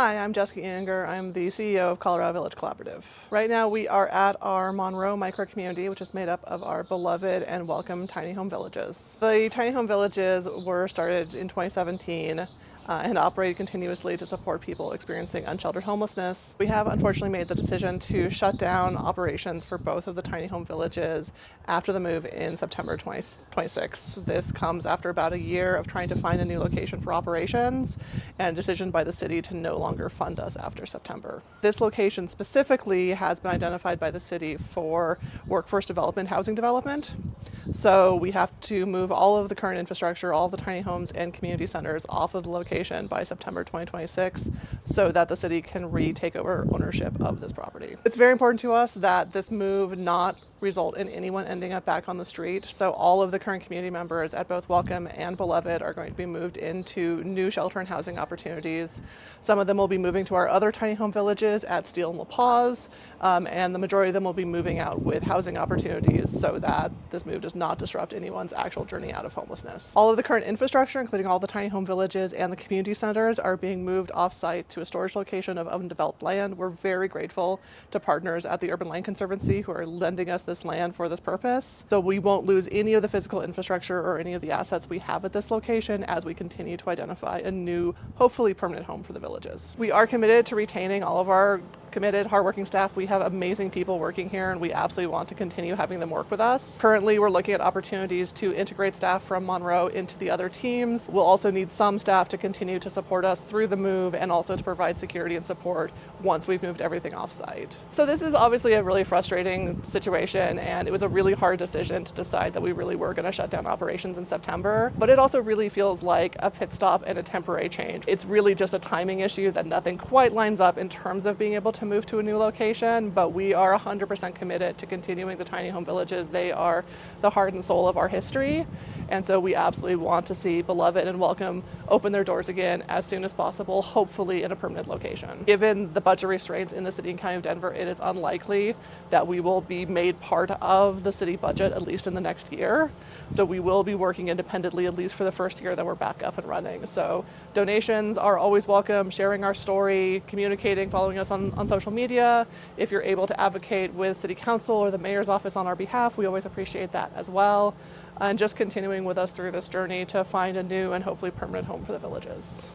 Hi, I'm Jessica Anger. I'm the CEO of Colorado Village Collaborative. Right now we are at our Monroe Micro-Community, which is made up of our beloved and welcome tiny home villages. The tiny home villages were started in 2017 and operate continuously to support people experiencing unsheltered homelessness. We have unfortunately made the decision to shut down operations for both of the tiny home villages after the move in September 2026. This comes after about a year of trying to find a new location for operations and a decision by the city to no longer fund us after September. This location specifically has been identified by the city for workforce development, housing development. So we have to move all of the current infrastructure, all of the tiny homes and community centers off of the location by September 2026 so that the city can retake over ownership of this property. It's very important to us that this move not result in anyone ending up back on the street. So all of the current community members at both Welcome and Beloved are going to be moved into new shelter and housing opportunities. Some of them will be moving to our other tiny home villages at Steele and La Paz, and the majority of them will be moving out with housing opportunities so that this move does not disrupt anyone's actual journey out of homelessness. All of the current infrastructure, including all the tiny home villages and the community centers, are being moved off-site to a storage location of undeveloped land. We're very grateful to partners at the Urban Land Conservancy who are lending us this land for this purpose. So we won't lose any of the physical infrastructure or any of the assets we have at this location as we continue to identify a new, hopefully permanent home for the villages. We are committed to retaining all of our committed, hardworking staff. We have amazing people working here and we absolutely want to continue having them work with us. Currently, we're looking at opportunities to integrate staff from Monroe into the other teams. We'll also need some staff to continue to support us through the move and also to provide security and support once we've moved everything off-site. So this is obviously a really frustrating situation and it was a really hard decision to decide that we really were going to shut down operations in September, but it also really feels like a pit stop and a temporary change. It's really just a timing issue that nothing quite lines up in terms of being able to move to a new location, but we are 100% committed to continuing the tiny home villages. They are the heart and soul of our history, and so we absolutely want to see Beloved and Welcome open their doors again as soon as possible, hopefully in a permanent location. Given the budget restraints in the city and county of Denver, it is unlikely that we will be made part of the city budget, at least in the next year. So we will be working independently, at least for the first year that we're back up and running. So donations are always welcome, sharing our story, communicating, following us on social media. If you're able to advocate with City Council or the Mayor's office on our behalf, we always appreciate that as well. And just continuing with us through this journey to find a new and hopefully permanent home for the villages.